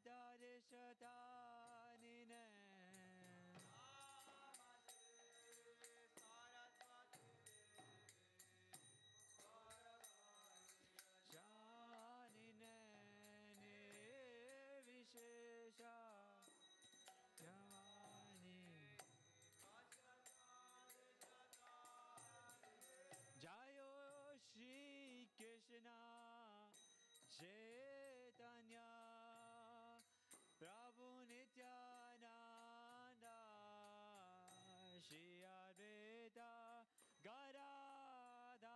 Darishatanine Shanine Nirvishesha Yamani Jayo Shri Krishna Chaitanya Prabhu Nityananda Shri Advaita Gadadhar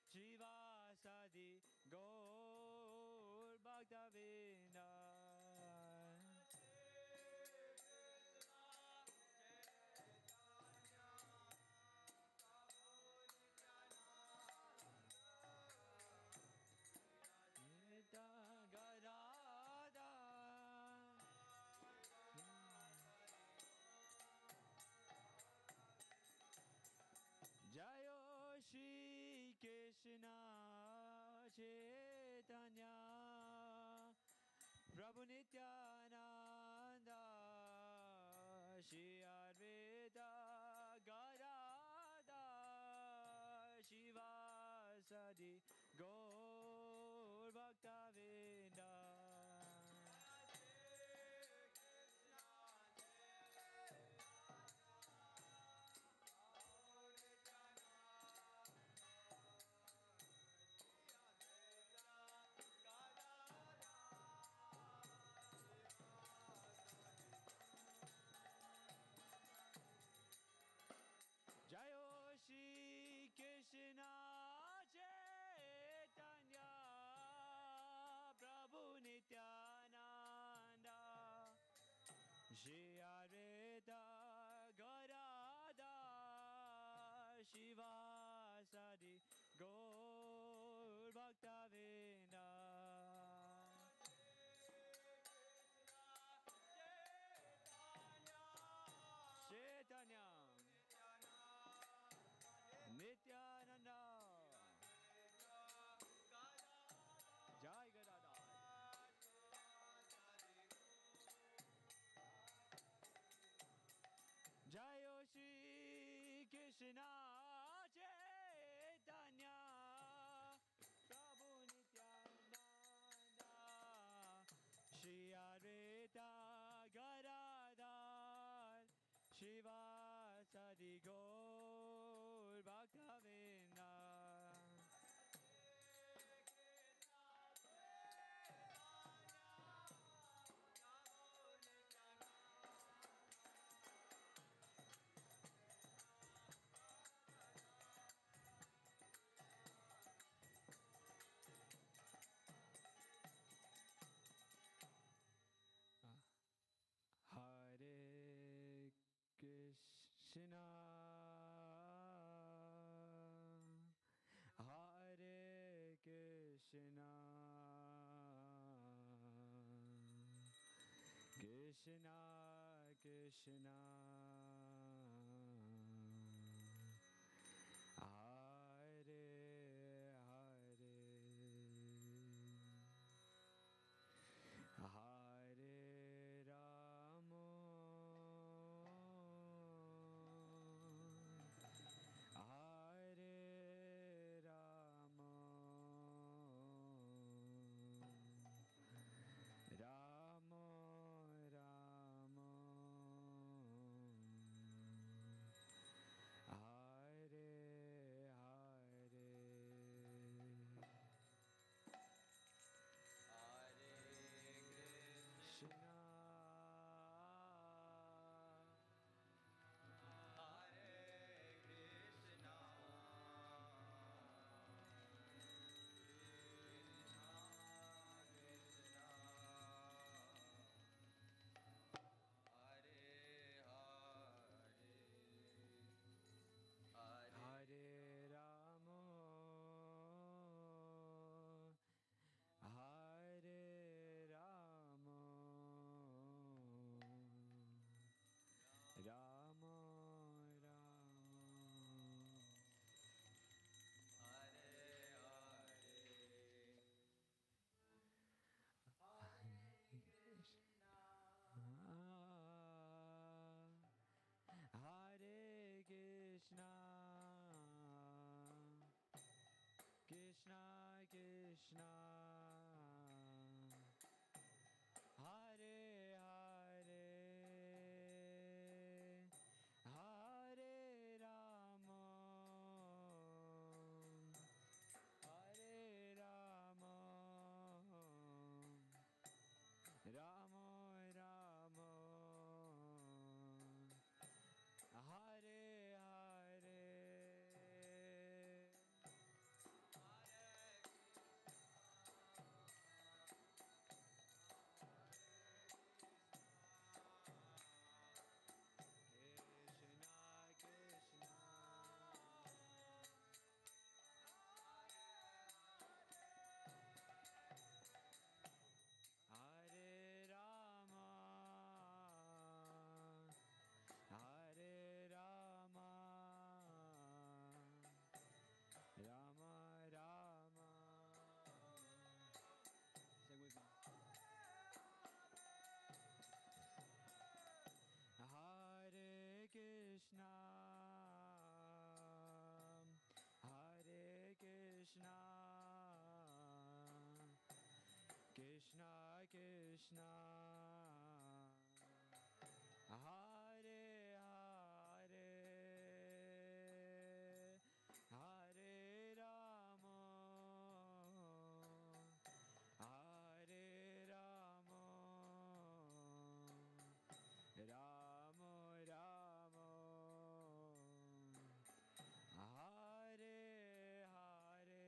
Shivasadi Gaur Bhaktivedanta Gadada Jayo Shri Krishna Chaitanya Prabhu Nityananda Shri Advaita Gadada Shivasadi Gaur Bhaktivedanta Jayo Shri Krishna Chaitanya Prabhu Nityananda Shri Advaita Gadadhar Shivasadi Gaur Bhaktivedanta Chaitanya Nityananda Jai Gadada Jayo Shri Krishna Chaitanya Prabhu Nityananda Shri Advaita Gadadhar Shivasadi Gaur Bhaktivedanta Hare Krishna Hare Krishna Krishna Krishna Hare Hare Hare Rama Hare Rama Rama Rama Krishna Krishna Hare Hare Hare Rama Hare Rama Rama Rama Hare Hare Hare Krishna, Hare Krishna, Krishna Krishna, Hare Hare, Hare Rama, Hare Rama, Rama Rama, Hare Hare.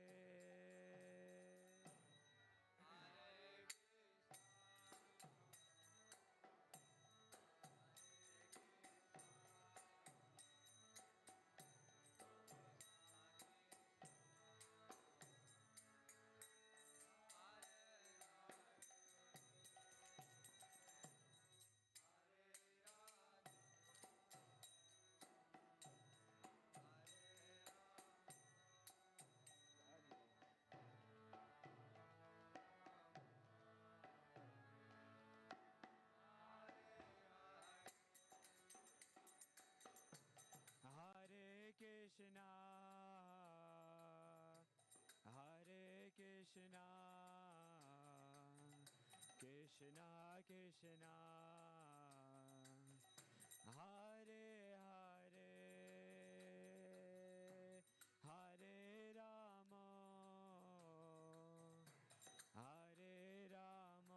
Hare Krishna, Hare Krishna, Krishna Krishna, Hare Hare, Hare Rama, Hare Rama,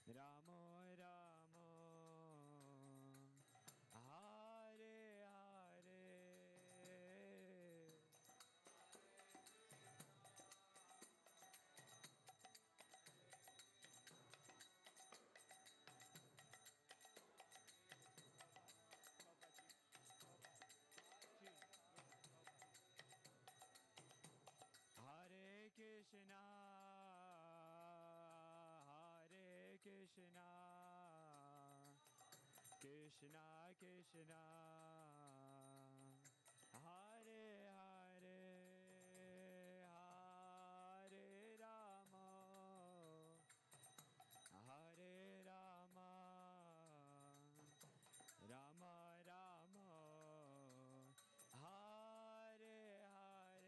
Rama Rama, Hare Hare. Hare Krishna, Hare Krishna, Krishna Krishna, Hare Hare, Hare Rama, Hare Rama, Rama Rama, Hare Hare.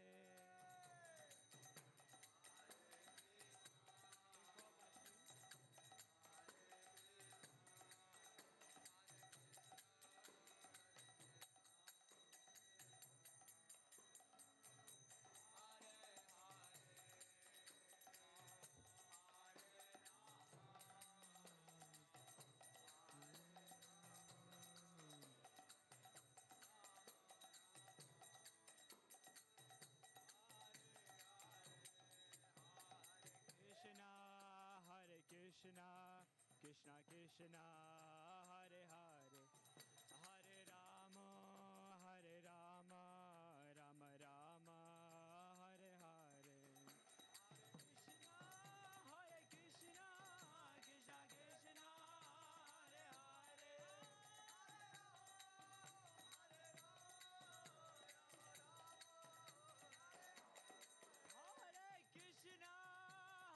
Krishna, Hare Krishna, Krishna Krishna, Hare Hare, Hare Rama, Hare Rama, Rama Rama, Hare Hare. Krishna, Hare Krishna, Krishna Krishna, Hare Hare, Hare Krishna,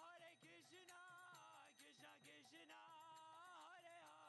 Hare Krishna, Krishna Krishna, Hare Hare.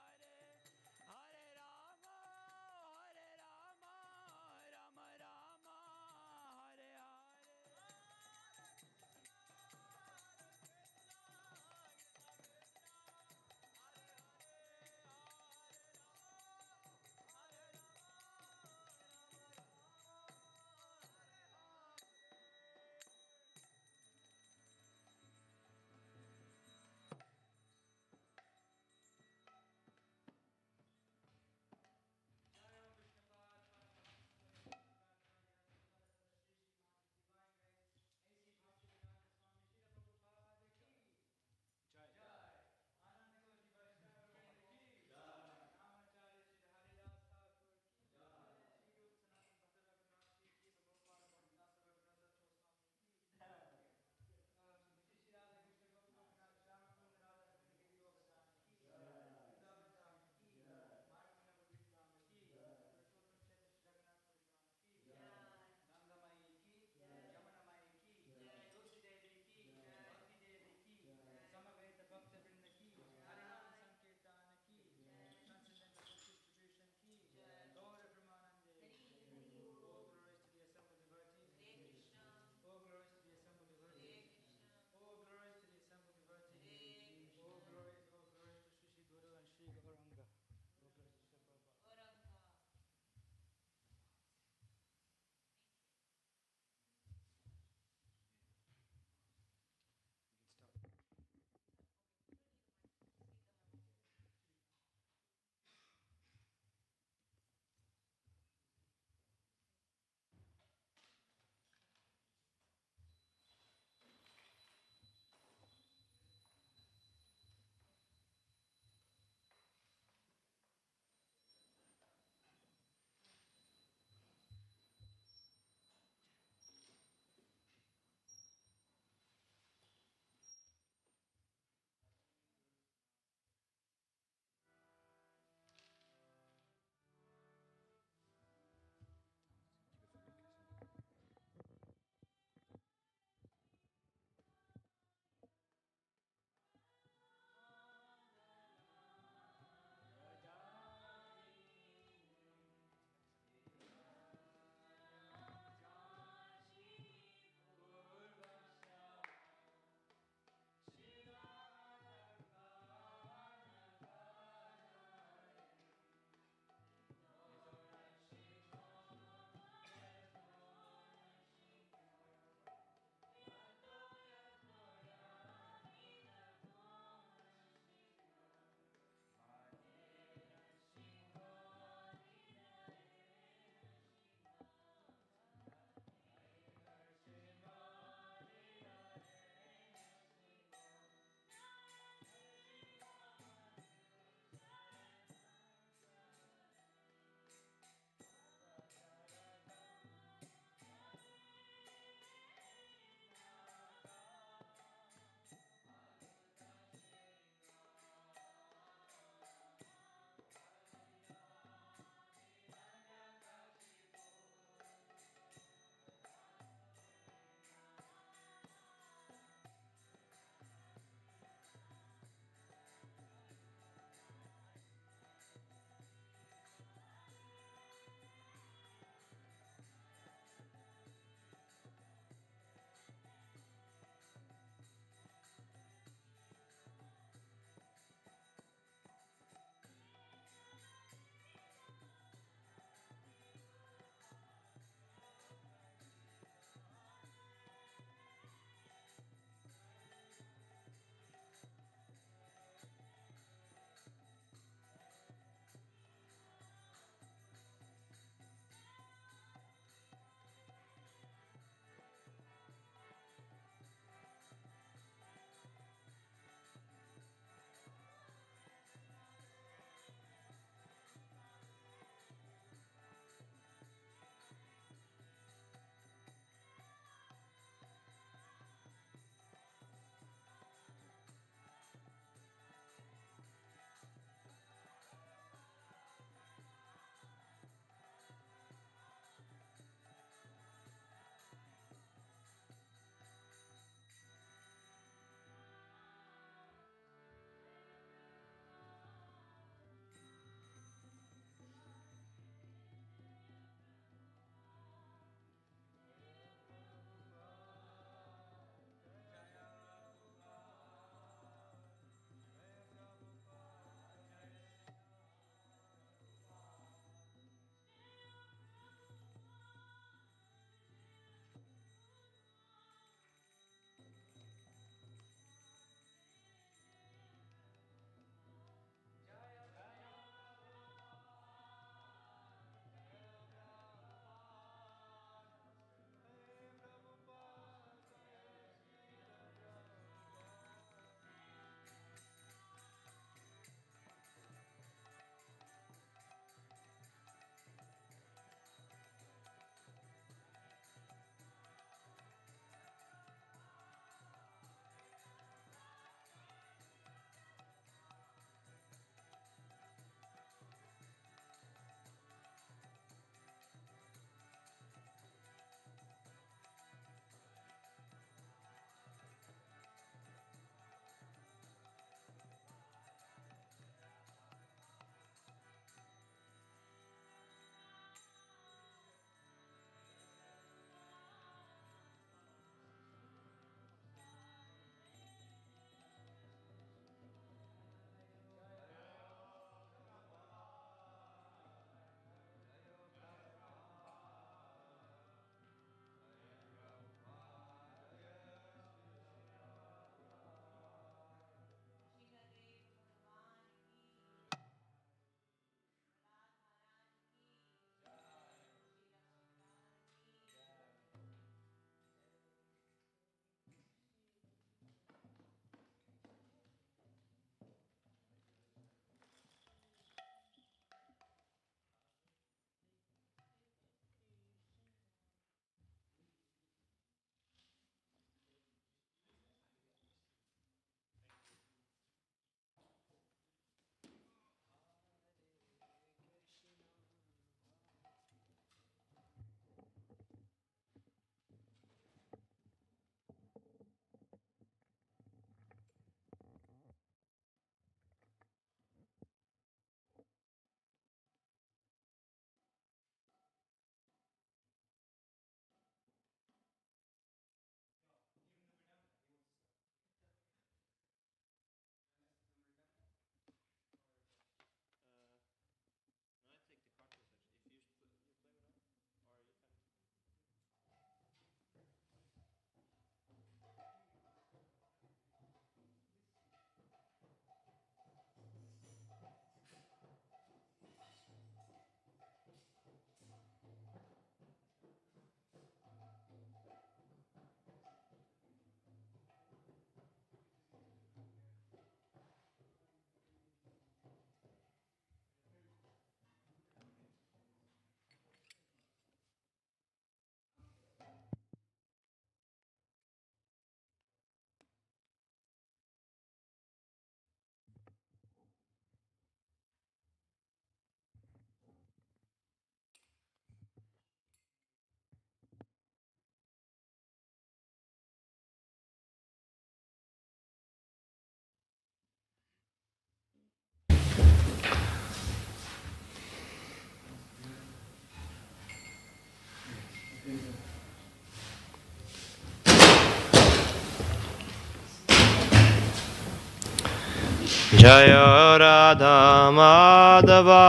Jaya Radha Madhava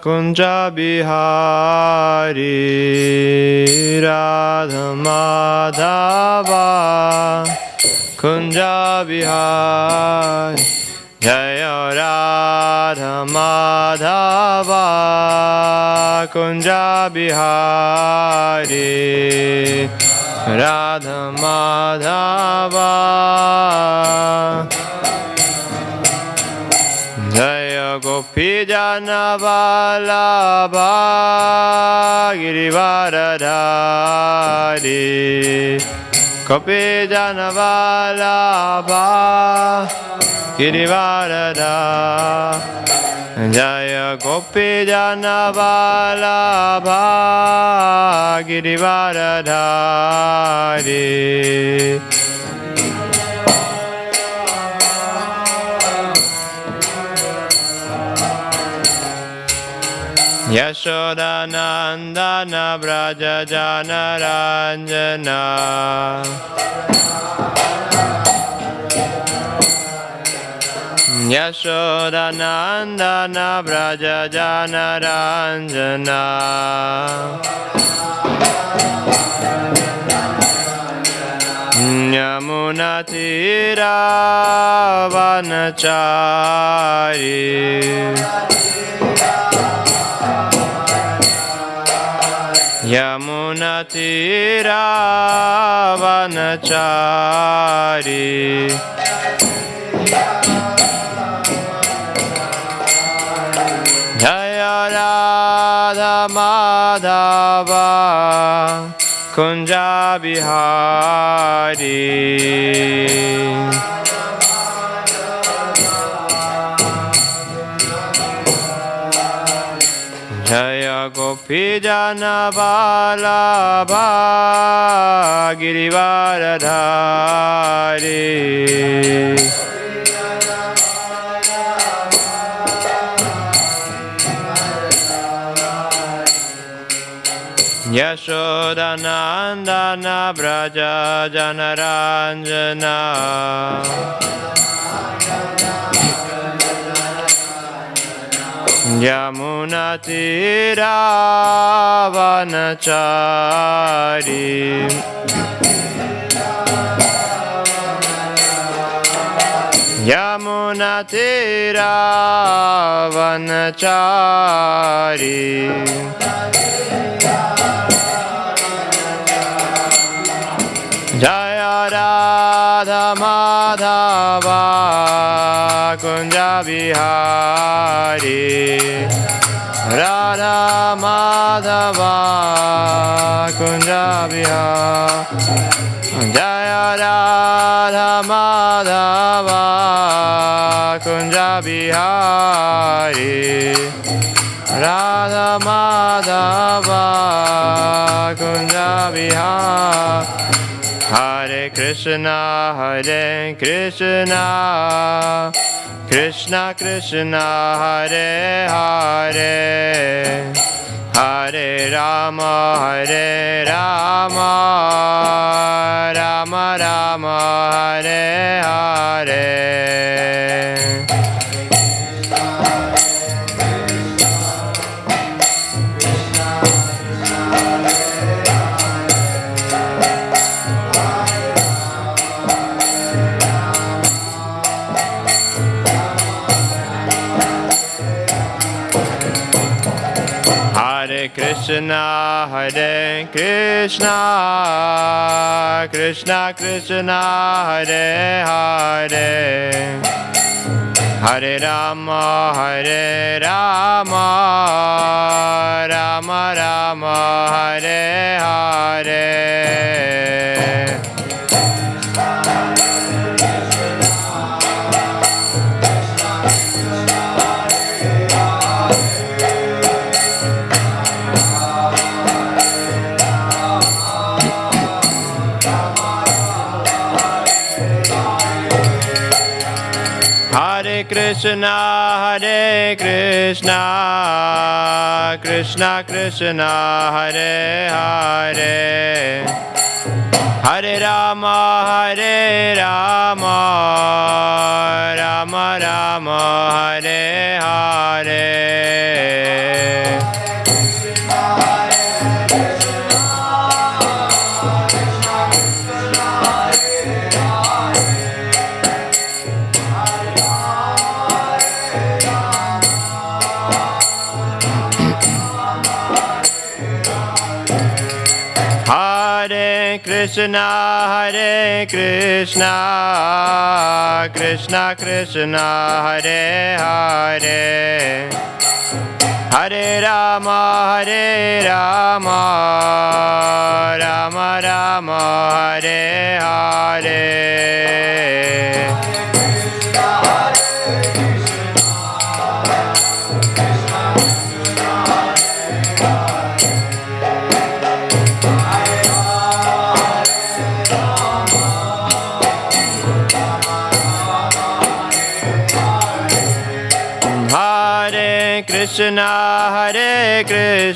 Kunja Bihari Radha Madhava Kunja Bihari Jaya Radha Madhava Kunja Bihari Radha Madhava Jaya Gopi Jana Vallabha Girivaradhari Gopi Jana Vallabha Girivaradhari Jaya Gopi Jana Vallabha Girivaradhari Yashoda Nandana Braja Jana Ranjana Yashoda Nandana Braja Jana Ranjana Yamuna Tira Vanachari Yamuna Tira Vanachari Jaya Radha Madhava Kunja Bihari Jaya Gopi Jana Vallabha Girivaradhari Yashoda Nandana Braja Jana Ranjana Yamuna Tira Vanachari Yamuna Tira Vanachari Jaya Radha Madhava Kunja Bihari Radha Madhava Kunja Bihari Jaya Radha Madhava Kunja Bihari Radha Madhava Kunja Bihari Hare Krishna, Hare Krishna, Krishna Krishna, Hare Hare, Hare Rama, Hare Rama, Rama Rama, Hare Hare. Hare Krishna, Hare Krishna, Krishna Krishna, Hare Hare, Hare Rama, Hare Rama, Rama Rama, Hare Hare. Hare Hare Krishna, Krishna Krishna, Hare Hare, Hare Rama, Rama Rama, Hare Hare. Hare Krishna, Krishna Krishna, Hare Hare, Hare Rama, Rama Rama, Hare Hare.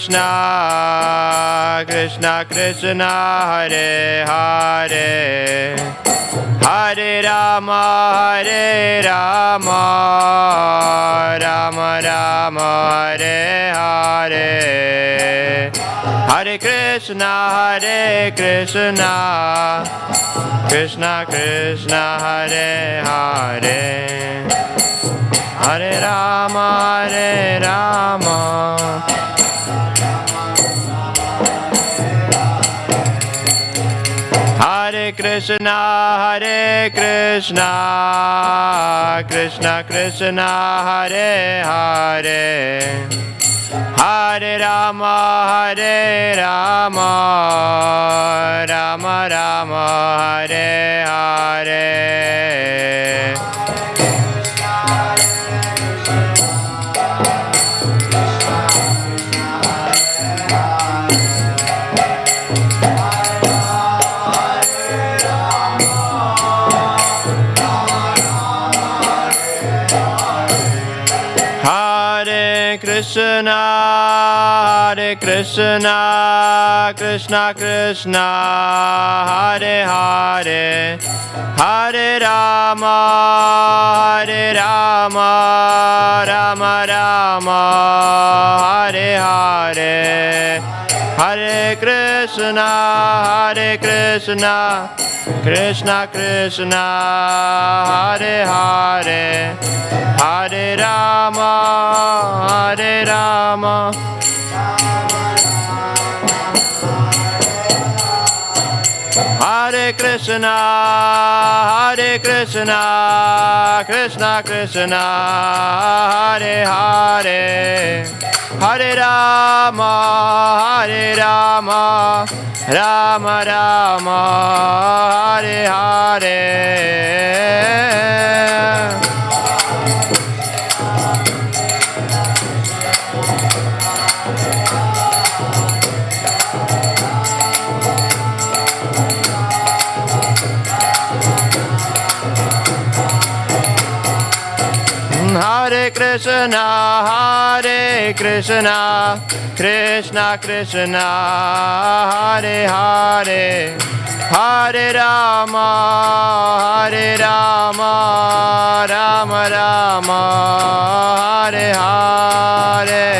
Krishna, Krishna Krishna, Hare Hare, Hare Rama, Rama Rama, Hare Hare, Hare Krishna, Krishna Krishna, Hare Hare, Hare Rama, Hare Krishna, Krishna Krishna, Hare Hare, Hare Rama, Rama Rama, Hare Hare. Krishna, Krishna Krishna, Hare Hare, Hare Rama, Rama Rama, Hare Hare, Hare Krishna, Krishna Krishna, Hare Hare, Hare Rama, Hare Krishna, Krishna Krishna, Hare Hare, Hare Rama, Rama Rama, Hare Hare. Hare Krishna, Krishna Krishna, Hare Hare, Hare Rama, Rama Rama, Hare Hare.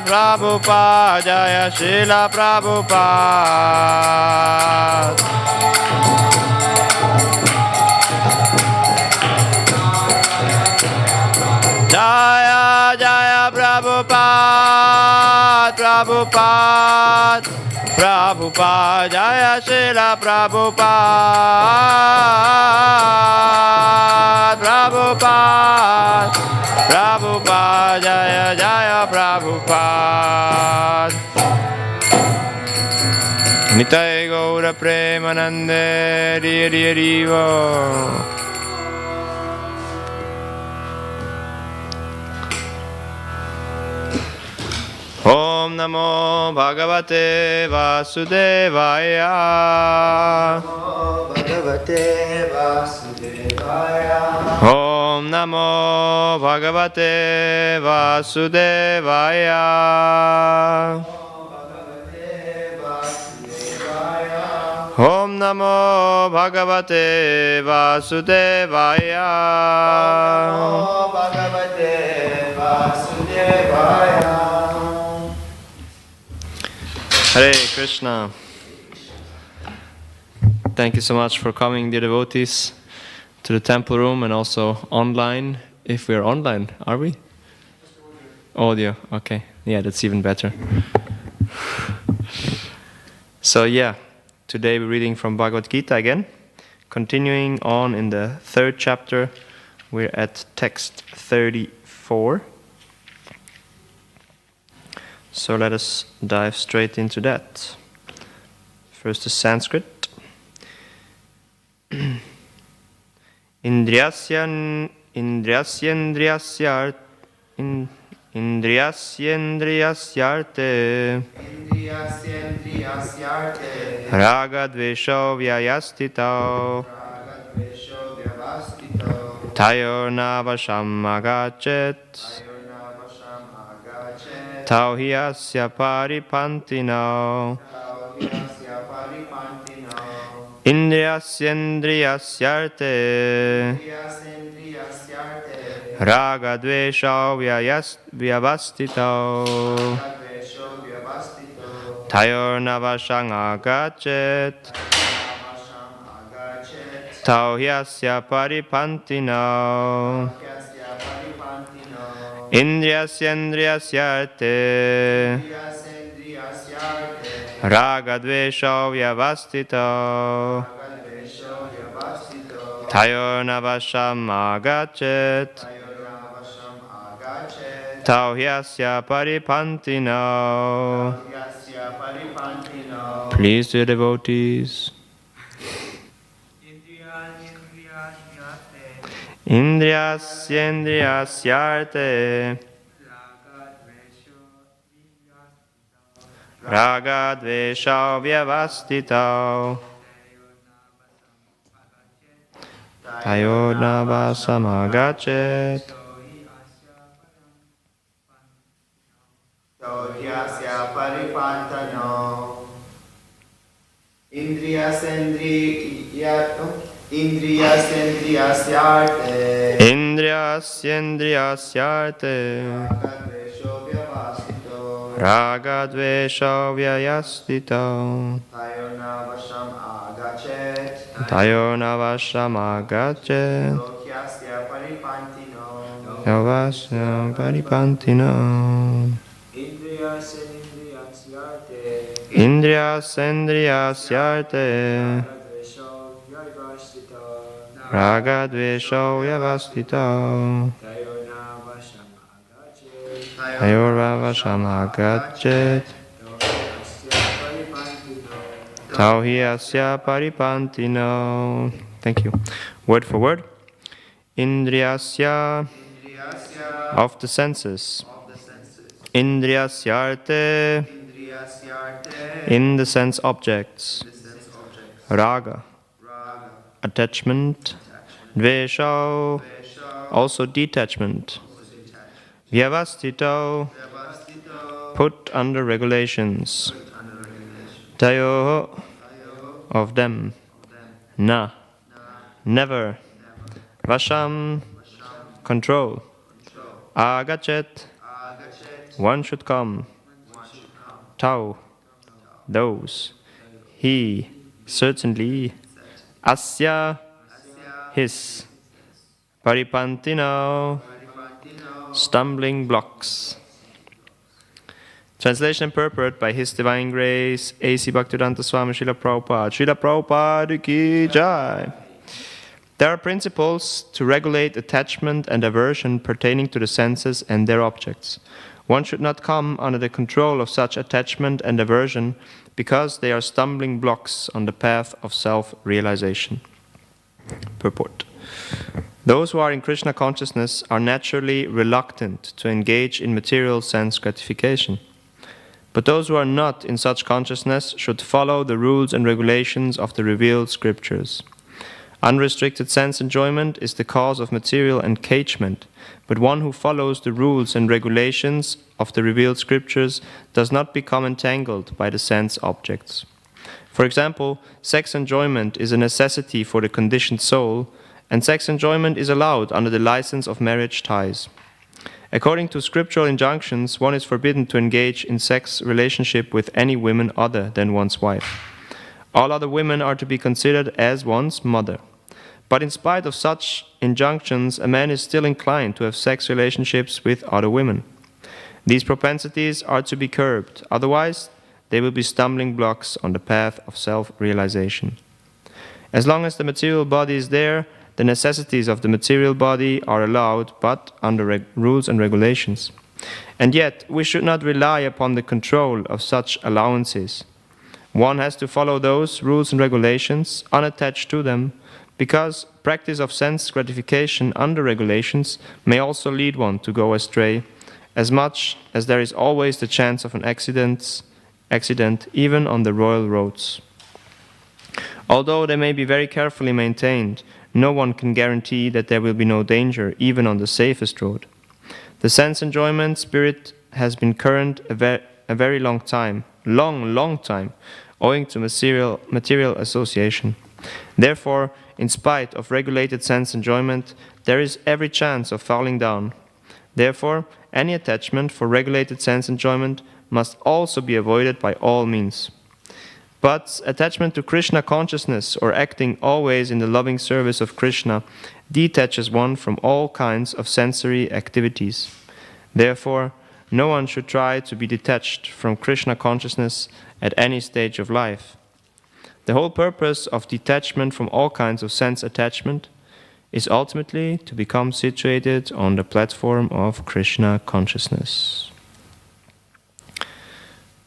Prabhupada, Jaya Srila Prabhupada. Jaya Prabhupada, Jaya Srila Prabhupada, Jaya Prabhupada. Nitai Gaura Premanande Riri Rivo. Om Namo Bhagavate Vasudevaya. Bhagavate Vasudevaya. Om Namo Bhagavate Vasudevaya. Om Namo Bhagavate Vasudevaya. Namo Bhagavate Vasudevaya. Hare Krishna. Thank you so much for coming, dear devotees, to the temple room and also online. If we're online, are we? Audio, okay. Yeah, that's even better. So yeah, today we're reading from Bhagavad Gita again. Continuing on in the 3rd chapter, we're at text 34. So let us dive straight into that. First the Sanskrit. Indriyasyendriyasyarte Ragadvesho vyayastito Tayor navasham agachet Tauhyasya paripantino Indriyasyendriyasyarte Ragadvesho vyavastito Tayor navasham agachet Tauhyasya paripantino Indriyasyendriyasyarte Ragadvesho vyavastito Tayor navasham agachet Tauhyasya paripantino. Please, dear devotees. Indriyasyendriyasyarte Ragadvesho vyavastito Tayor navasham agachet Tauhyasya paripantano. Indriyasyendriyasyarte Indriyasyendriyasyarte Ragadvesho vyayastito Tayor navasham agachet Yavasya paripantino Indriyasyendriyasyarte Ragadvesho vyavastito Tayor navasham agachet Tauhyasya paripantino. Thank you. Word for word. Indriyasya, of the senses. Indriyasyarte, in the sense objects. Raga, attachment. Dvesho, also detachment. Vyavastito, put under regulations. Tayo, of them. Na, never. Vasham, control. Agachet, one should come. Tau, those. He, certainly. Asya, his. Paripantino, stumbling blocks. Translation and purport by His Divine Grace, A.C. Bhaktivedanta Swami Srila Prabhupada. Srila Prabhupada ki jai. There are principles to regulate attachment and aversion pertaining to the senses and their objects. One should not come under the control of such attachment and aversion because they are stumbling blocks on the path of self-realization. Purport. Those who are in Krishna consciousness are naturally reluctant to engage in material sense gratification. But those who are not in such consciousness should follow the rules and regulations of the revealed scriptures. Unrestricted sense enjoyment is the cause of material encagement, but one who follows the rules and regulations of the revealed scriptures does not become entangled by the sense objects. For example, sex enjoyment is a necessity for the conditioned soul, and sex enjoyment is allowed under the license of marriage ties. According to scriptural injunctions, one is forbidden to engage in sex relationship with any woman other than one's wife. All other women are to be considered as one's mother. But in spite of such injunctions, a man is still inclined to have sex relationships with other women. These propensities are to be curbed, otherwise they will be stumbling blocks on the path of self-realization. As long as the material body is there, the necessities of the material body are allowed, but under rules and regulations. And yet, we should not rely upon the control of such allowances. One has to follow those rules and regulations, unattached to them, because practice of sense gratification under regulations may also lead one to go astray, as much as there is always the chance of an accident even on the royal roads. Although they may be very carefully maintained, no one can guarantee that there will be no danger even on the safest road. The sense enjoyment spirit has been current a very long time, owing to material association. Therefore, in spite of regulated sense enjoyment, there is every chance of falling down. Therefore, any attachment for regulated sense enjoyment must also be avoided by all means. But attachment to Krishna consciousness or acting always in the loving service of Krishna detaches one from all kinds of sensory activities. Therefore, no one should try to be detached from Krishna consciousness at any stage of life. The whole purpose of detachment from all kinds of sense attachment is ultimately to become situated on the platform of Krishna consciousness.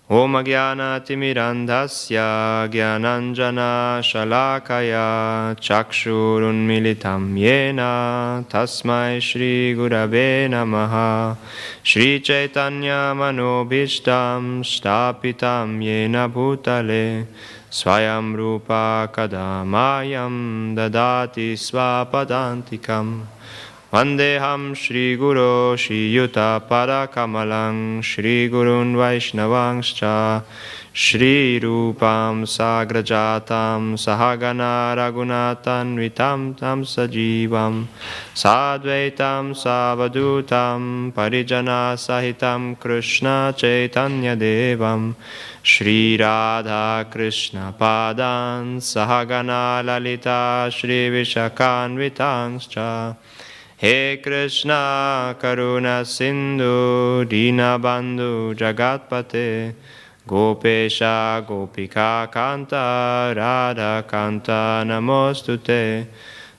Om Jnana Timirandhasya Jnananjana Shalakaya Chakshurunmilitam Yena Tasmai Shri Gurave Namaha Shri Chaitanya Manobhishtam Stapitam Yena Bhutale Swayam Rupa Kadamayam Dadati Svapadantikam Vandeham Shri Guru Shri Yuta Padakamalang Shri Gurun Vaishnavangscha Shri Rupam Sagrajatam Sahagana Raghunatan Vitam Tam Sajivam Sadvaitam Savadutam Parijana Sahitam Krishna Chaitanya Devam Shri Radha Krishna Padan Sahagana Lalita Shri Vishakan Vitangscha He Krishna Karuna Sindhu Dinabandhu Jagatpate Gopesha Gopika Kanta Radha Kanta Namostute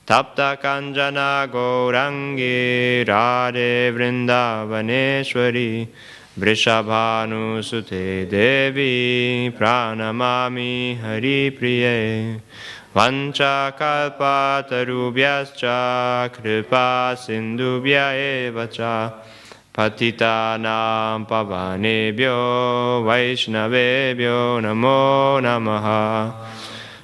Tapta Kanjana Gaurangi Radhe Vrindavaneshwari Vrishabhanu Sute Devi Pranamami Hari Priye Vancha kalpa tarubhyascha kripa sindubhya evacha patitanam pavanebhyo vaishnavebhyo namo namaha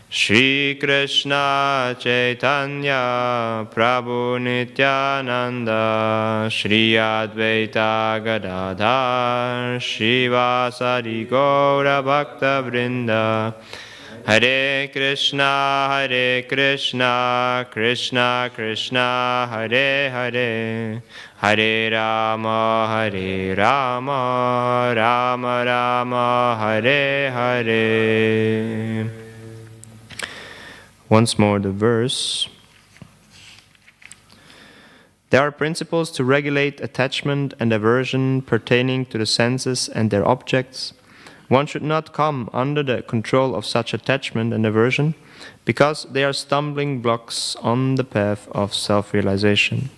Shri Krishna Chaitanya Prabhu Nityananda Shri Advaita Gadadhar Shivasari Gaura Bhakta Vrinda Hare Krishna, Krishna Krishna, Hare Hare, Hare Rama, Rama Rama, Hare Hare. Once more the verse. There are principles to regulate attachment and aversion pertaining to the senses and their objects. One should not come under the control of such attachment and aversion, because they are stumbling blocks on the path of self-realization.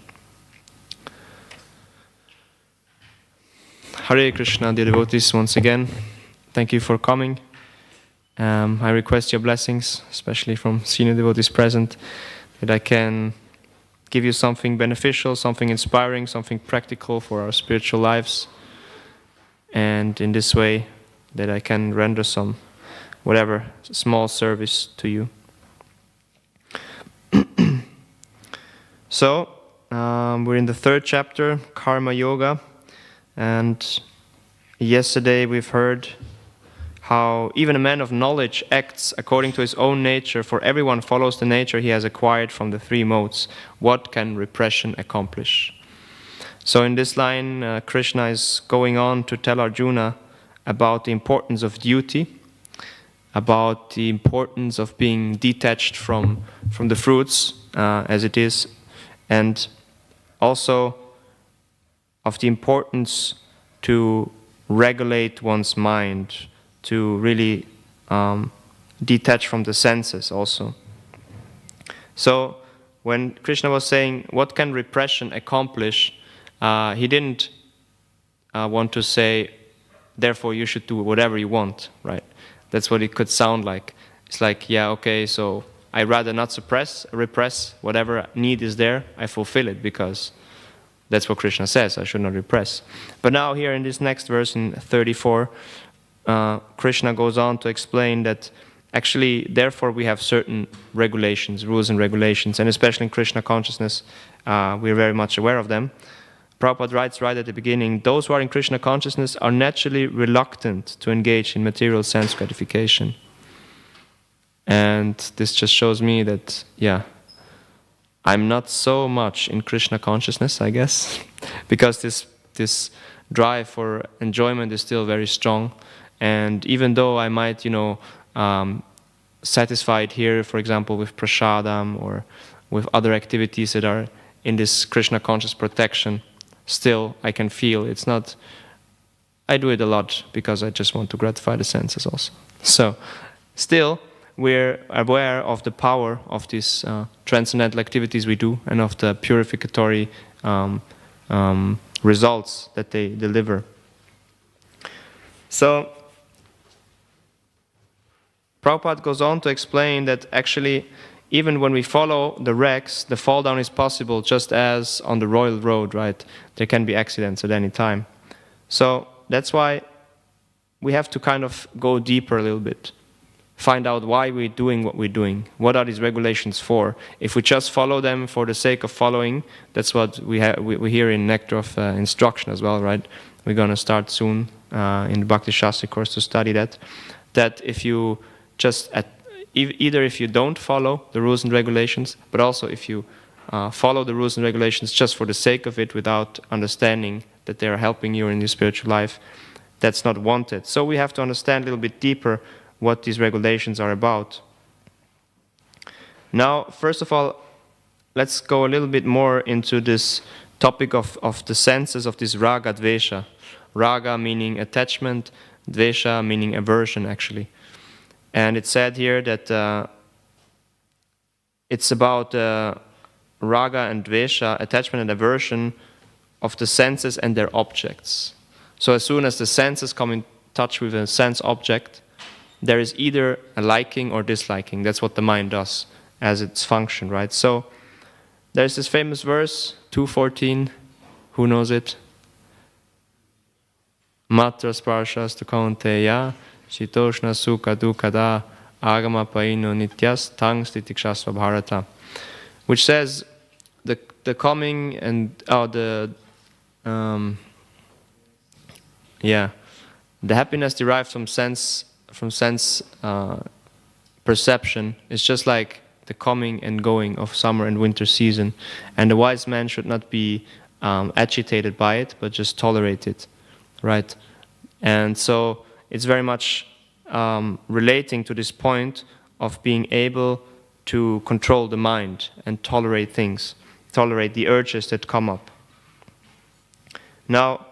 Hare Krishna, dear devotees, once again, thank you for coming. I request your blessings, especially from senior devotees present, that I can give you something beneficial, something inspiring, something practical for our spiritual lives. And in this way, that I can render some, whatever, small service to you. So, we're in the 3rd chapter, Karma Yoga. And yesterday we've heard how even a man of knowledge acts according to his own nature, for everyone follows the nature he has acquired from the 3 modes. What can repression accomplish? So in this line, Krishna is going on to tell Arjuna about the importance of duty, about the importance of being detached from the fruits as it is, and also of the importance to regulate one's mind, to really detach from the senses also. So when Krishna was saying, what can repression accomplish, he didn't want to say, therefore you should do whatever you want, right? That's what it could sound like. It's like, yeah, okay, so I'd rather not repress whatever need is there, I fulfill it, because that's what Krishna says, I should not repress. But now here in this next verse, in 34, Krishna goes on to explain that actually, therefore, we have certain regulations, rules and regulations, and especially in Krishna consciousness, we're very much aware of them. Prabhupada writes right at the beginning, those who are in Krishna consciousness are naturally reluctant to engage in material sense gratification. And this just shows me that, yeah, I'm not so much in Krishna consciousness, I guess, because this drive for enjoyment is still very strong. And even though I might, satisfy it here, for example, with prasadam or with other activities that are in this Krishna conscious protection, still I can feel it's not, I do it a lot because I just want to gratify the senses also. So, still, we're aware of the power of these transcendental activities we do and of the purificatory results that they deliver. So, Prabhupada goes on to explain that actually, even when we follow the regs, the fall down is possible just as on the royal road, right? There can be accidents at any time. So, that's why we have to kind of go deeper a little bit. Find out why we're doing what we're doing. What are these regulations for? If we just follow them for the sake of following, that's what we hear in Nectar of Instruction as well, right? We're going to start soon in the Bhakti Shastri course to study that. That if you just, either if you don't follow the rules and regulations, but also if you follow the rules and regulations just for the sake of it without understanding that they are helping you in your spiritual life, that's not wanted. So we have to understand a little bit deeper what these regulations are about. Now, first of all, let's go a little bit more into this topic of the senses of this raga dvesha. Raga meaning attachment, dvesha meaning aversion actually. And it's said here that it's about raga and dvesha, attachment and aversion of the senses and their objects. So as soon as the senses come in touch with a sense object, there is either a liking or disliking. That's what the mind does as its function, right? So there's this famous verse, 2:14. Who knows it? Matra sparshas tu kaunteya shitoshna sukha dukkada agama paino nityas tang stitikshasva bharata, which says the coming and the happiness derived from sense perception is just like the coming and going of summer and winter season, and the wise man should not be agitated by it, but just tolerate it, right? And so it's very much relating to this point of being able to control the mind and tolerate things, tolerate the urges that come up. Now,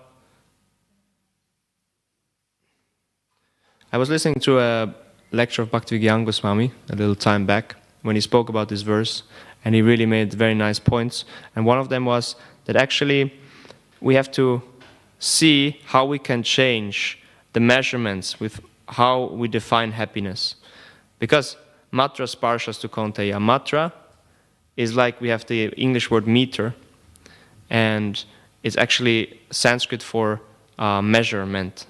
I was listening to a lecture of Bhaktivedanta Goswami a little time back when he spoke about this verse, and he really made very nice points. And one of them was that actually we have to see how we can change the measurements with how we define happiness. Because matra sparshas tu kaunteya. Matra is like we have the English word meter, and it's actually Sanskrit for measurement.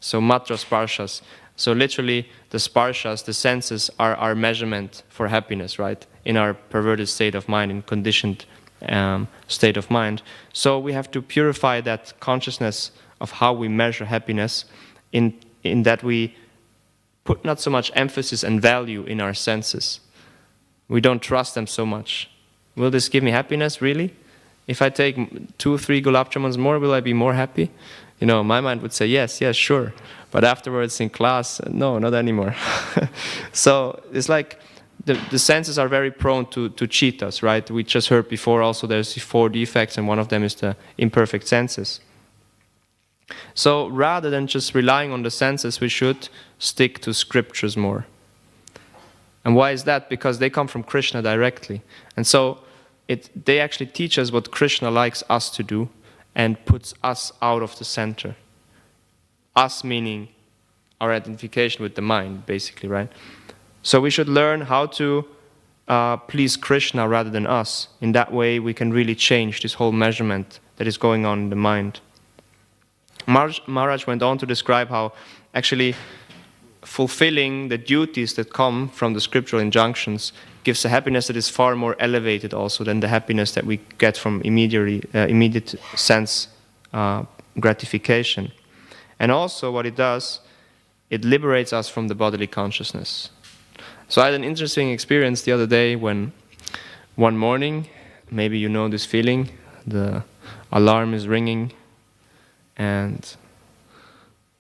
So matra sparshas. So literally the sparshas, the senses, are our measurement for happiness, right? In our perverted state of mind, in conditioned state of mind. So we have to purify that consciousness of how we measure happiness in that we put not so much emphasis and value in our senses. We don't trust them so much. Will this give me happiness, really? If I take 2 or 3 gulab jamuns more, will I be more happy? My mind would say, yes, sure. But afterwards in class, no, not anymore. So it's like the senses are very prone to cheat us, right? We just heard before also there's 4 defects, and one of them is the imperfect senses. So rather than just relying on the senses, we should stick to scriptures more. And why is that? Because they come from Krishna directly. And so they actually teach us what Krishna likes us to do and puts us out of the center. Us meaning our identification with the mind, basically, right? So we should learn how to please Krishna rather than us. In that way, we can really change this whole measurement that is going on in the mind. Maharaj went on to describe how actually fulfilling the duties that come from the scriptural injunctions gives a happiness that is far more elevated also than the happiness that we get from immediate sense gratification. And also what it does, it liberates us from the bodily consciousness. So I had an interesting experience the other day when one morning, maybe you know this feeling, the alarm is ringing and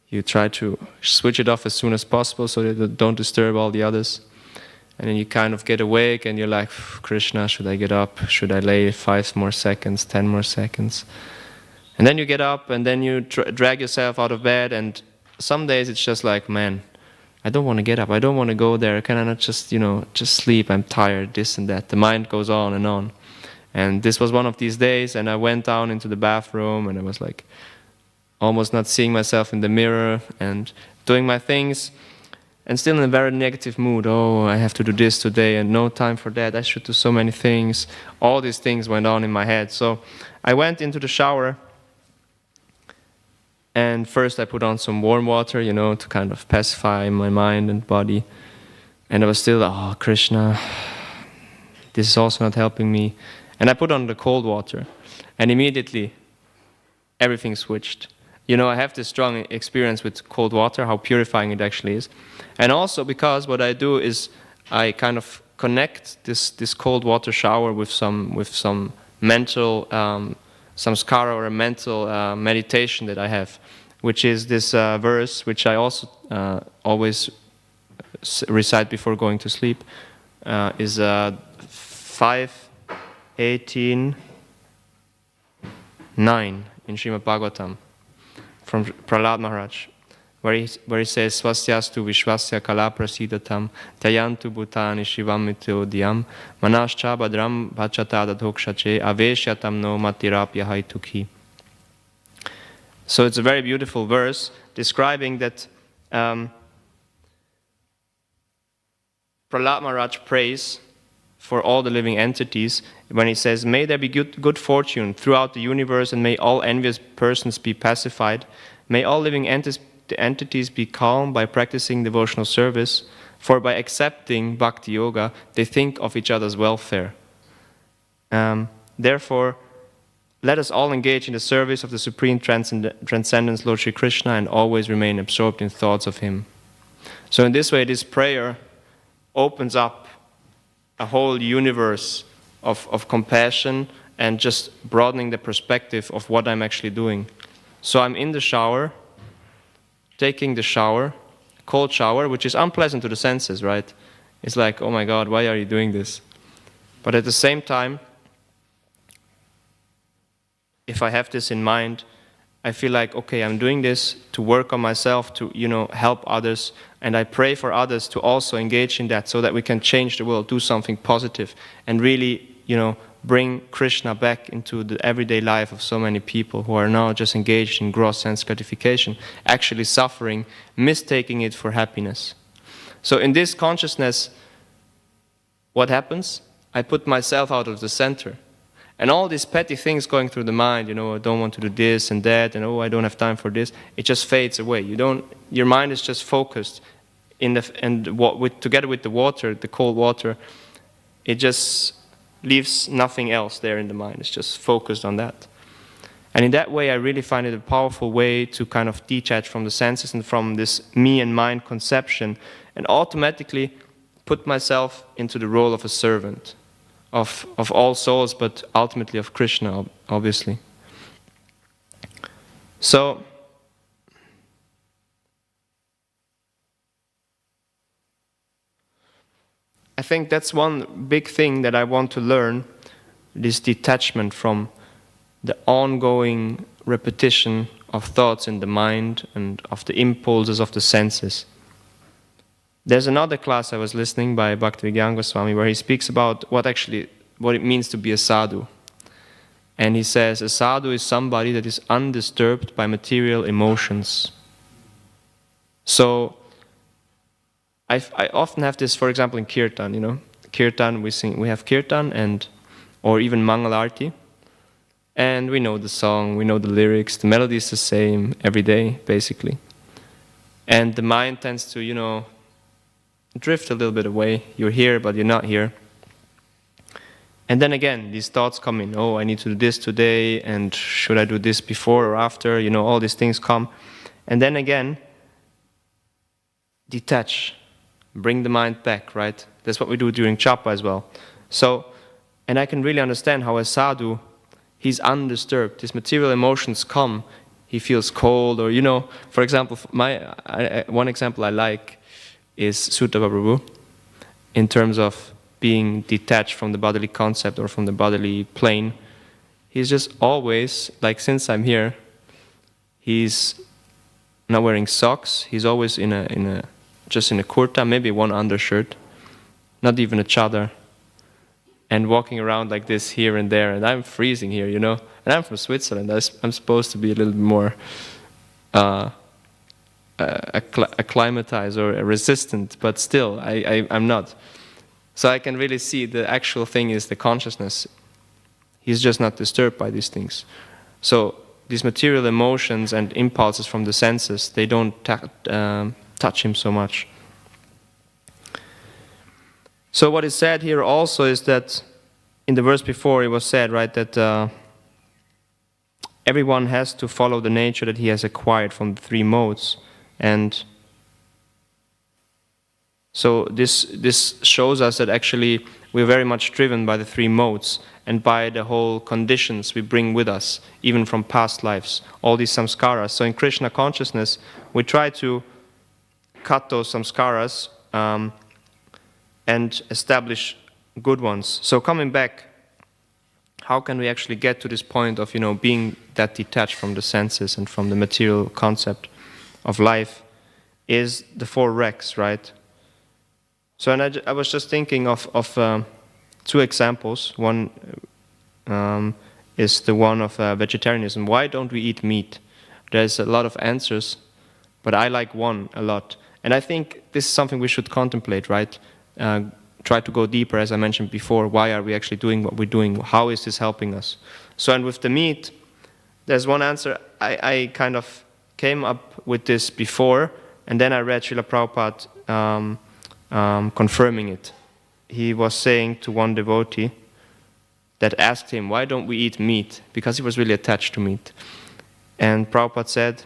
you try to switch it off as soon as possible so that you don't disturb all the others. And then you kind of get awake and you're like, Krishna, should I get up? Should I lay 5 more seconds, 10 more seconds? And then you get up and then you drag yourself out of bed, and some days it's just like, man, I don't want to get up. I don't want to go there. Can I not just sleep? I'm tired, this and that. The mind goes on and on. And this was one of these days, and I went down into the bathroom and I was like, almost not seeing myself in the mirror and doing my things, and still in a very negative mood. Oh, I have to do this today and no time for that. I should do so many things. All these things went on in my head. So I went into the shower, and first I put on some warm water, to kind of pacify my mind and body. And I was still, oh, Krishna, this is also not helping me. And I put on the cold water, and immediately everything switched. I have this strong experience with cold water, how purifying it actually is. And also because what I do is I kind of connect this cold water shower with some mental, samskara or a mental meditation that I have, which is this verse, which I also always recite before going to sleep, is 5:18:9 in Srimad Bhagavatam, from Prahlad Maharaj, where he says, Swasyastu vishwasya kala prasidatam tayantu bhutani shivam mitodiyam manascha badram bhachata dadhokshache aveshyatam no matirapya haituki. So it's a very beautiful verse describing that Prahlad Maharaj prays for all the living entities when he says, may there be good fortune throughout the universe, and may all envious persons be pacified. May all living entities be calm by practicing devotional service, for by accepting bhakti yoga, they think of each other's welfare. Therefore, let us all engage in the service of the Supreme Transcendence, Lord Shri Krishna, and always remain absorbed in thoughts of Him. So in this way, this prayer opens up a whole universe of compassion and just broadening the perspective of what I'm actually doing. So I'm in the shower, taking the shower, cold shower, which is unpleasant to the senses, right? It's like, oh my God, why are you doing this? But at the same time, if I have this in mind, I feel like, okay, I'm doing this to work on myself, to, help others, and I pray for others to also engage in that so that we can change the world, do something positive, and really, bring Krishna back into the everyday life of so many people who are now just engaged in gross sense gratification, actually suffering, mistaking it for happiness. So in this consciousness, what happens? I put myself out of the center. And all these petty things going through the mind, I don't want to do this and that, and I don't have time for this, it just fades away. Your mind is just focused together with the water, the cold water, it just leaves nothing else there in the mind. It's just focused on that. And in that way, I really find it a powerful way to kind of detach from the senses and from this me and mind conception, and automatically put myself into the role of a servant of all souls, but ultimately of Krishna, obviously. So, I think that's one big thing that I want to learn, this detachment from the ongoing repetition of thoughts in the mind and of the impulses of the senses. There's another class I was listening by Bhaktivedanta Swami where he speaks about what it means to be a sadhu. And he says a sadhu is somebody that is undisturbed by material emotions. So I often have this, for example, in kirtan, Kirtan, we have kirtan or even Mangalarti. And we know the song, we know the lyrics, the melody is the same every day, basically. And the mind tends to, drift a little bit away. You're here, but you're not here. And then again, these thoughts come in. Oh, I need to do this today, and should I do this before or after? All these things come. And then again, detach. Bring the mind back, right? That's what we do during japa as well. So, and I can really understand how a sadhu, he's undisturbed. His material emotions come. He feels cold, or, for example, one example I like is Sutta Prabhu, in terms of being detached from the bodily concept or from the bodily plane. He's just always, like since I'm here, he's not wearing socks. He's always just in a kurta, maybe one undershirt, not even a chadar, and walking around like this here and there. And I'm freezing here, and I'm from Switzerland. I'm supposed to be a little bit more acclimatized or resistant, but still, I'm not. So I can really see the actual thing is the consciousness. He's just not disturbed by these things. So these material emotions and impulses from the senses, they don't touch him so much. So what is said here also is that in the verse before it was said, right, that everyone has to follow the nature that he has acquired from the three modes. And so this shows us that actually we're very much driven by the three modes and by the whole conditions we bring with us, even from past lives, all these samskaras. So in Krishna consciousness, we try to cut those samskaras and establish good ones. So coming back, how can we actually get to this point of, being that detached from the senses and from the material concept of life is the four wrecks, right? So, and I was just thinking of two examples. One is the one of vegetarianism. Why don't we eat meat? There's a lot of answers, but I like one a lot. And I think this is something we should contemplate, right? Try to go deeper, as I mentioned before. Why are we actually doing what we're doing? How is this helping us? So, and with the meat, there's one answer. I kind of came up with this before, and then I read Srila Prabhupada confirming it. He was saying to one devotee that asked him, why don't we eat meat? Because he was really attached to meat. And Prabhupada said,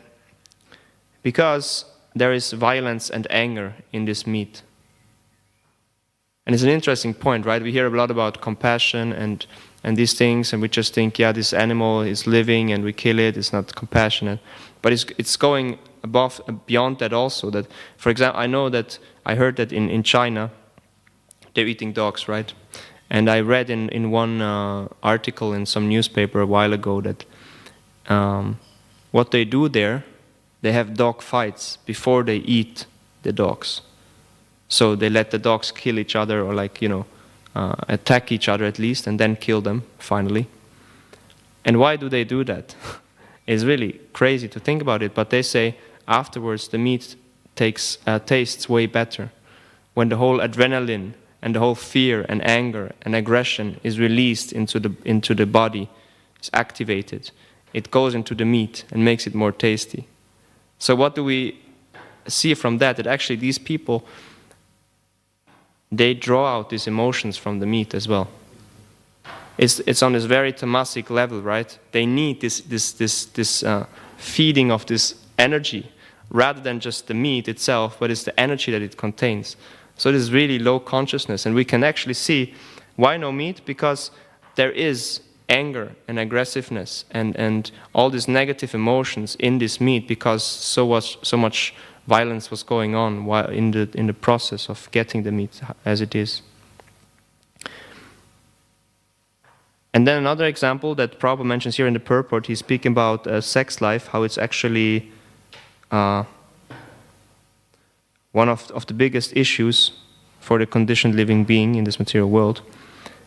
because there is violence and anger in this meat. And it's an interesting point, right? We hear a lot about compassion and these things, and we just think, yeah, this animal is living and we kill it, it's not compassionate. But it's going beyond that also. That, for example, I heard that in China, they're eating dogs, right? And I read in one article in some newspaper a while ago that what they do there, they have dog fights before they eat the dogs. So they let the dogs kill each other or attack each other at least, and then kill them finally. And why do they do that? It's really crazy to think about it, but they say afterwards the meat tastes way better. When the whole adrenaline and the whole fear and anger and aggression is released into the body, it's activated, it goes into the meat and makes it more tasty. So what do we see from that? That actually these people, they draw out these emotions from the meat as well. It's on this very tamasic level, right? They need this feeding of this energy, rather than just the meat itself, but it's the energy that it contains. So this is really low consciousness, and we can actually see why no meat, because there is anger and aggressiveness and all these negative emotions in this meat, because so much violence was going on while in the process of getting the meat as it is. And then another example that Prabhupada mentions here in the purport, he's speaking about sex life, how it's actually one of the biggest issues for the conditioned living being in this material world.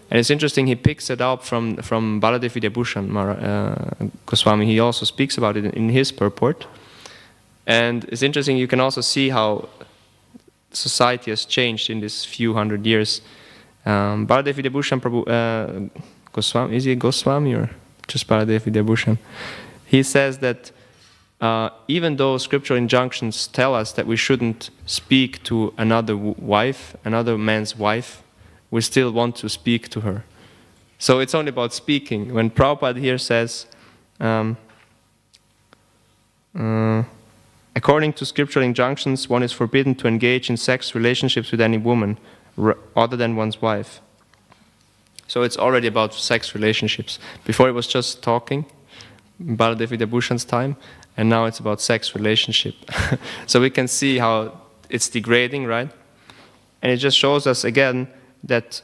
And it's interesting, he picks it up from Baladev Vidyabhushan Goswami. He also speaks about it in his purport. And it's interesting, you can also see how society has changed in this few hundred years. Baladev Vidyabhushan Goswami, is he Goswami or just Baladev Vidyabhushan? He says that even though scriptural injunctions tell us that we shouldn't speak to another man's wife, we still want to speak to her. So it's only about speaking. When Prabhupada here says, according to scriptural injunctions, one is forbidden to engage in sex relationships with any woman other than one's wife. So it's already about sex relationships. Before it was just talking, Baladev Vidyabhushan's time, and now it's about sex relationship. So we can see how it's degrading, right? And it just shows us again that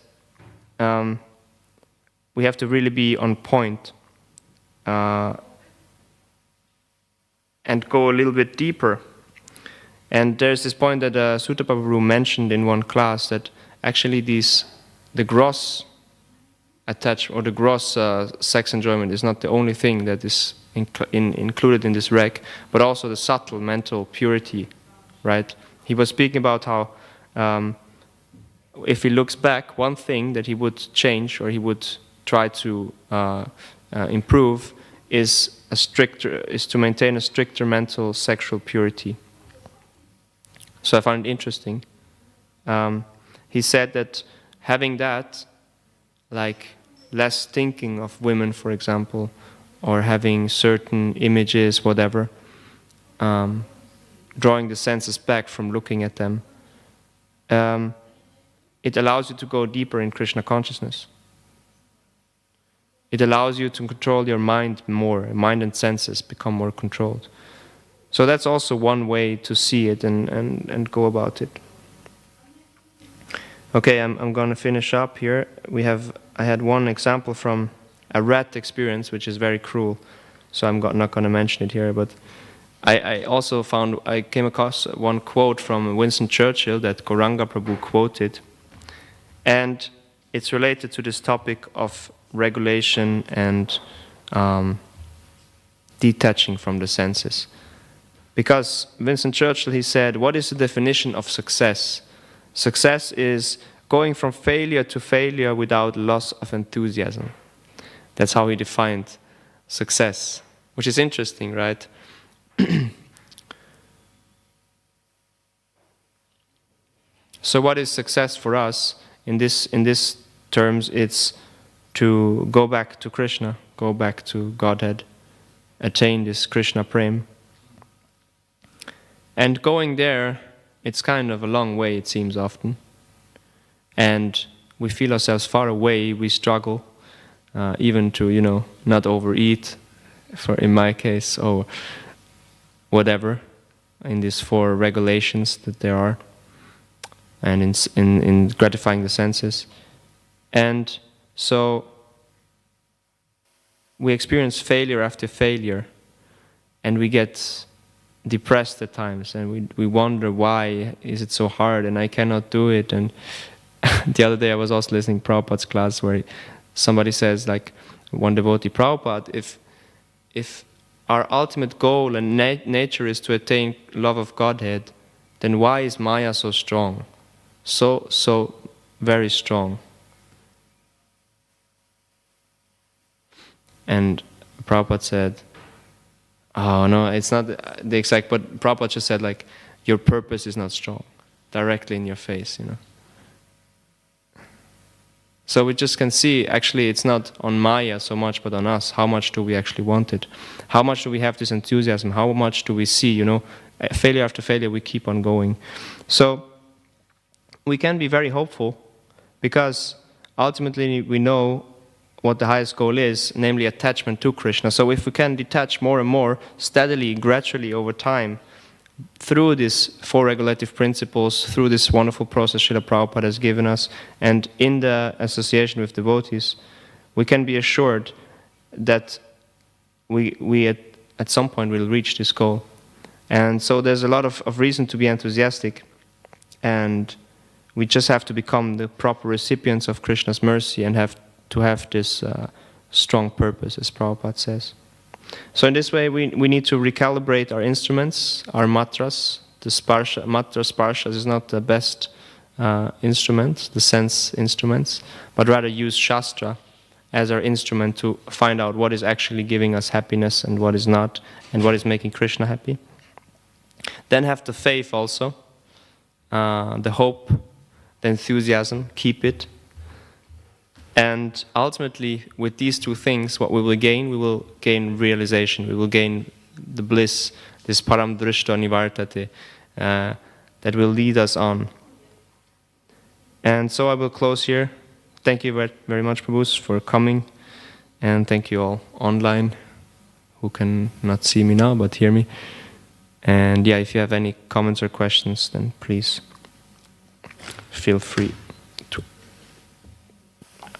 we have to really be on point and go a little bit deeper. And there's this point that Sutta Prabhu mentioned in one class, that actually the gross the gross sex enjoyment is not the only thing that is included in this reg, but also the subtle mental purity, right? He was speaking about how if he looks back, one thing that he would change or he would try to improve is to maintain a stricter mental sexual purity. So I found it interesting. He said that having that, like less thinking of women, for example, or having certain images, whatever, drawing the senses back from looking at them, it allows you to go deeper in Krishna consciousness. It allows you to control your mind more. Mind and senses become more controlled. So that's also one way to see it and go about it. Okay, I'm going to finish up here. I had one example from a rat experience, which is very cruel. So I'm not going to mention it here, but I also I came across one quote from Winston Churchill that Gauranga Prabhu quoted, and it's related to this topic of regulation and detaching from the senses. Because Winston Churchill, he said, what is the definition of success? Success is going from failure to failure without loss of enthusiasm. That's how he defined success, which is interesting, right? So what is success for us? In this terms, it's to go back to Krishna, go back to Godhead, attain this Krishna Prem. And going there, it's kind of a long way, it seems often. And we feel ourselves far away, we struggle, even to, not overeat, in my case, or whatever, in these 4 regulations that there are, and in gratifying the senses. And so we experience failure after failure, and we get depressed at times, and we wonder why is it so hard and I cannot do it, and the other day I was also listening to Prabhupada's class where somebody says, like, one devotee, Prabhupada, if our ultimate goal and nature is to attain love of Godhead, then why is Maya so strong? So very strong. And Prabhupada said, oh no, it's not the exact, but Prabhupada just said, like, your purpose is not strong, directly in your face, you know. So we just can see, actually, it's not on Maya so much, but on us. How much do we actually want it? How much do we have this enthusiasm? How much do we see, you know, failure after failure, we keep on going. So we can be very hopeful because ultimately we know what the highest goal is, namely attachment to Krishna. So if we can detach more and more, steadily, gradually, over time, through these 4 regulative principles, through this wonderful process Srila Prabhupada has given us, and in the association with devotees, we can be assured that we at some point will reach this goal. And so there's a lot of reason to be enthusiastic, and we just have to become the proper recipients of Krishna's mercy and have to have this strong purpose, as Prabhupada says. So in this way, we need to recalibrate our instruments, our matras. The sparsha, matra sparshas is not the best instrument, the sense instruments, but rather use Shastra as our instrument to find out what is actually giving us happiness and what is not, and what is making Krishna happy. Then have the faith also, the hope, the enthusiasm, keep it. And ultimately, with these 2 things, what we will gain realization, we will gain the bliss, this param drishta nivartate, that will lead us on. And so I will close here. Thank you very much, Prabhus, for coming, and thank you all online who can not see me now but hear me. And yeah, if you have any comments or questions, then please feel free to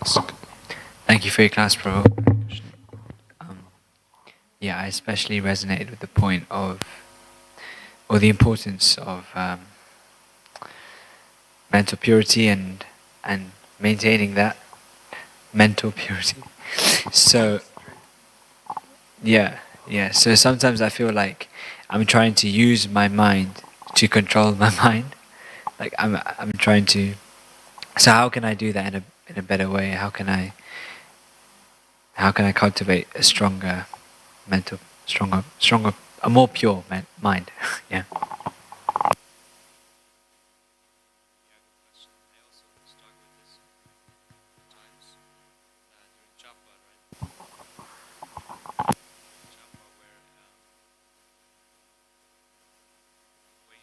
ask. Thank you for your class, Prabhu. Yeah, I especially resonated with the point of, or the importance of mental purity and maintaining that mental purity. So, yeah. So sometimes I feel like I'm trying to use my mind to control my mind. Like I'm trying to. So how can I do that in a better way? How can I cultivate a stronger mental, a more pure mind? Yeah.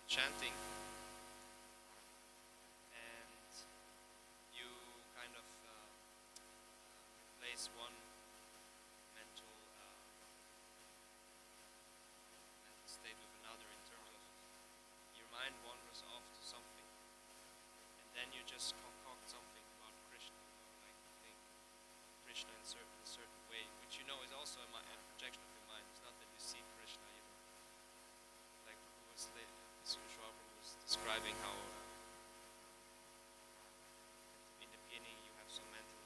Chanting, and you kind of replace one mental state with another, in terms of your mind wanders off to something, and then you just concoct something about Krishna, like you think Krishna in a certain way, which you know is also a projection of your mind. It's not that you see Krishna, like who was describing how in the beginning you have some mental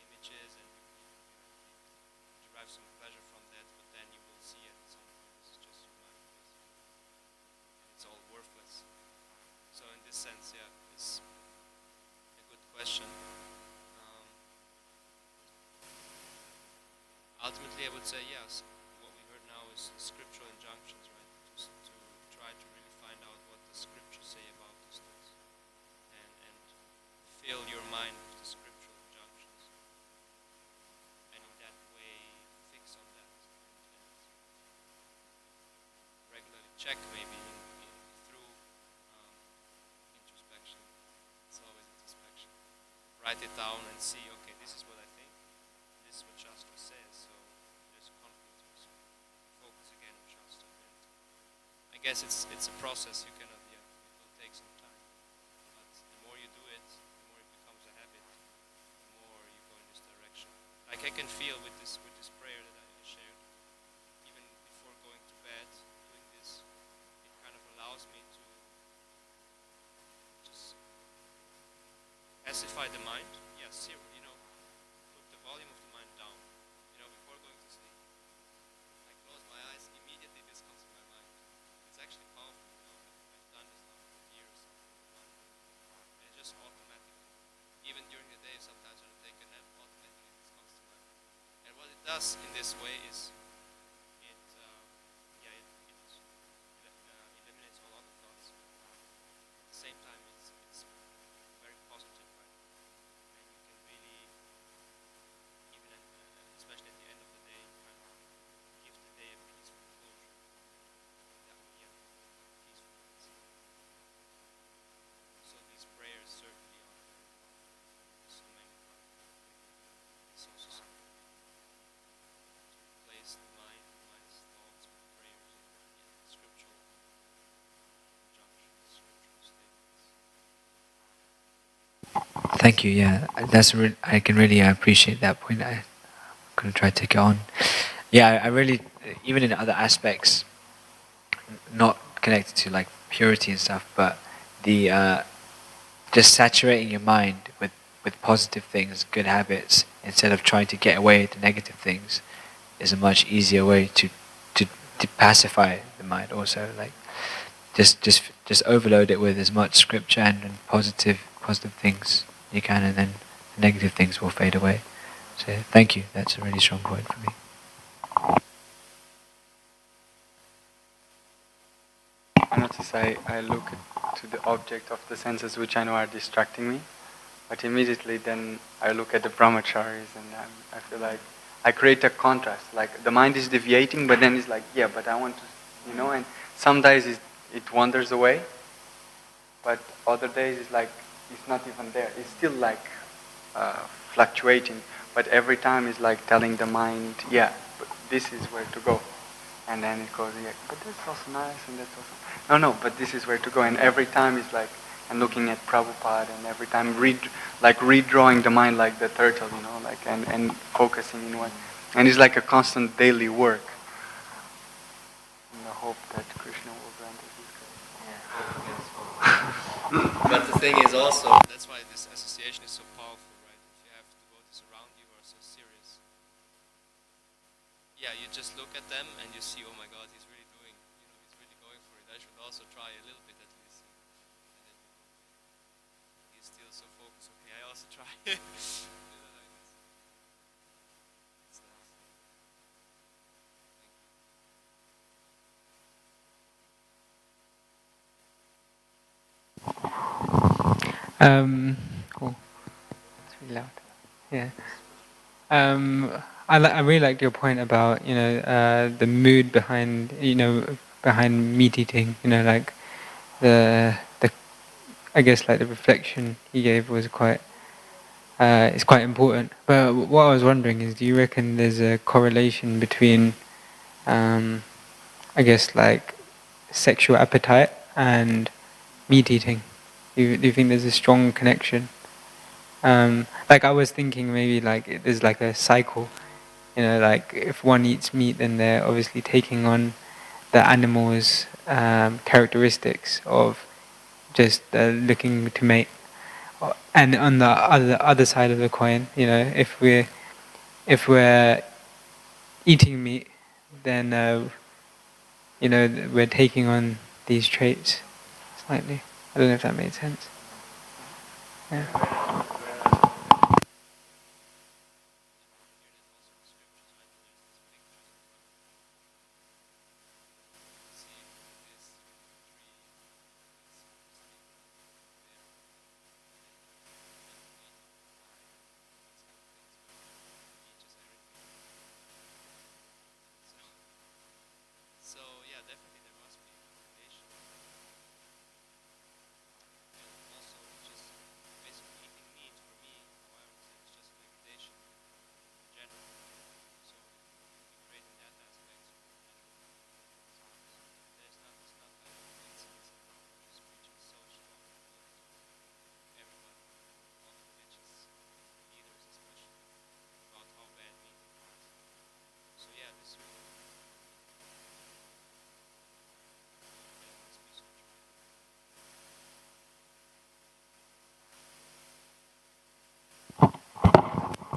images and you derive some pleasure from that, but then you will see at some point this is just your mind, and it's all worthless. So in this sense, yeah, it's a good question. Ultimately, I would say yes. What we heard now is scriptural injunctions, right? Just to try to really find out what the scriptures say about these things, and fill your mind with the scriptural injunctions, and in that way fix on that, and regularly check maybe through introspection. It's always introspection. Write it down and see, okay, this is what I think, this is what Shastra says, so there's a conflict. So focus again on Shastra. I guess it's a process. You cannot, it will take some time. But the more you do it, the more it becomes a habit, the more you go in this direction. Like I can feel with this prayer that I shared, even before going to bed, doing this, it kind of allows me to just, as pacify the mind. Yes, put the volume of the mind down. Before going to sleep, I close my eyes, immediately this comes to my mind. It's actually powerful. I've done this now for years. And it's just automatically. Even during the day, sometimes when I take a nap, automatically this comes to my mind. And what it does in this way is eliminates all other thoughts. At the same time, it's very positive, right? And you can really, even especially at the end of the day, kind of give the day a peaceful closure. Peacefulness. So these prayers certainly are so many parts. It's also something to replace the mind's thoughts with prayers in scriptural junctions, scriptural statements. Thank you. Yeah, I can really appreciate that point. I'm gonna try to take it on. Yeah, I really, even in other aspects, not connected to like purity and stuff, but the just saturating your mind with positive things, good habits, instead of trying to get away the negative things, is a much easier way to pacify the mind. Also, like just overload it with as much scripture and positive things you can, and then the negative things will fade away. So thank you. That's a really strong point for me. I notice I look to the object of the senses which I know are distracting me, but immediately then I look at the brahmacharis and I feel like I create a contrast. Like the mind is deviating, but then it's like, yeah, but I want to, and some days it wanders away, but other days it's like it's not even there. It's still like fluctuating, but every time it's like telling the mind, yeah, but this is where to go. And then it goes, yeah, but that's also nice, and that's also... No, but this is where to go. And every time it's like, I'm looking at Prabhupada, and every time redrawing the mind like the turtle, like, and focusing in one. And it's like a constant daily work. In the hope that Krishna will grant us his grace. But the thing is also, that's why this association is so powerful, right? If you have devotees around you who are so serious, yeah, you just look at them and you see, oh my God, he's really doing, he's really going for it. I should also try a little bit at least. And then, he's still so focused. Okay, I also try. Like this. It's nice. Oh, it's really loud. Yeah. I really liked your point about the mood behind behind meat eating. Like the I guess like the reflection you gave was quite it's quite important. But what I was wondering is, do you reckon there's a correlation between I guess like sexual appetite and meat eating? Do you think there's a strong connection? Like I was thinking maybe like there's like a cycle, like if one eats meat, then they're obviously taking on the animal's characteristics of just looking to mate. And on the other side of the coin, if we're eating meat, then we're taking on these traits slightly. I don't know if that made sense. Yeah. So yeah, definitely there must be a correlation. And also just basically eating meat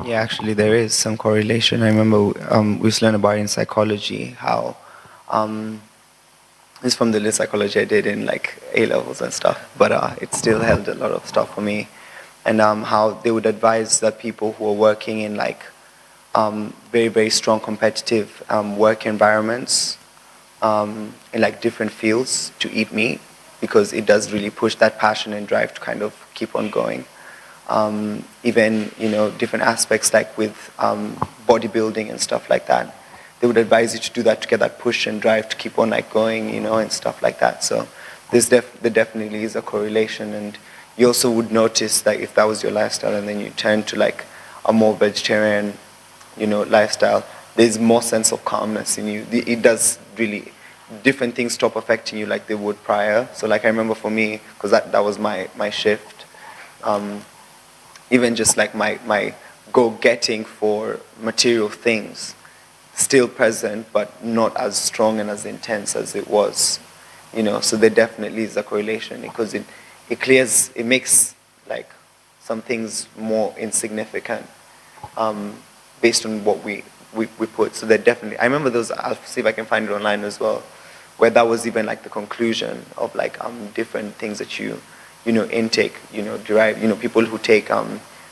Yeah, actually, there is some correlation. I remember we used to learn about it in psychology how it's from the little psychology I did in like A levels and stuff, but it still held a lot of stuff for me. And how they would advise that people who are working in like very, very strong competitive work environments in like different fields to eat meat, because it does really push that passion and drive to kind of keep on going. Even, you know, different aspects like with bodybuilding and stuff like that, they would advise you to do that to get that push and drive to keep on like going, you know, and stuff like that. So there definitely is a correlation. And you also would notice that if that was your lifestyle and then you turn to like a more vegetarian, you know, lifestyle, there's more sense of calmness in you. It does really, different things stop affecting you like they would prior. So like I remember for me, because that was my shift, even just like my go-getting for material things, still present, but not as strong and as intense as it was, you know. So there definitely is a correlation, because it makes like some things more insignificant based on what we put. So there definitely, I remember those, I'll see if I can find it online as well, where that was even like the conclusion of like different things that you know, intake, you know, derive, you know, people who take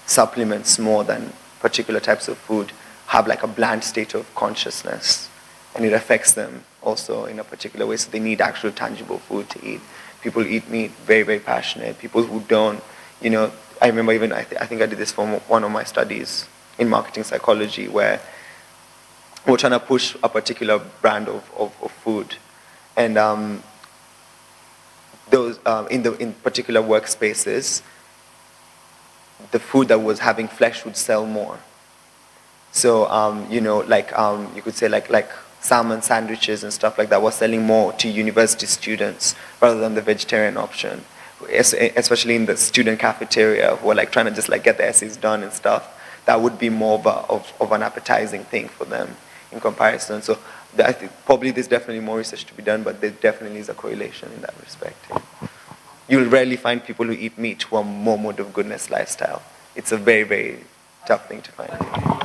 supplements more than particular types of food have like a bland state of consciousness, and it affects them also in a particular way. So they need actual tangible food to eat. People eat meat, very, very passionate. People who don't, you know, I remember even, I think I did this for one of my studies in marketing psychology, where we're trying to push a particular brand of food. And those in particular workspaces, the food that was having flesh would sell more. So you know, like you could say like salmon sandwiches and stuff like that was selling more to university students rather than the vegetarian option, especially in the student cafeteria who are like trying to just like get the essays done and stuff. That would be more of an appetizing thing for them in comparison. So I think probably there's definitely more research to be done, but there definitely is a correlation in that respect. You'll rarely find people who eat meat who are more mode of goodness lifestyle. It's a very, very tough thing to find.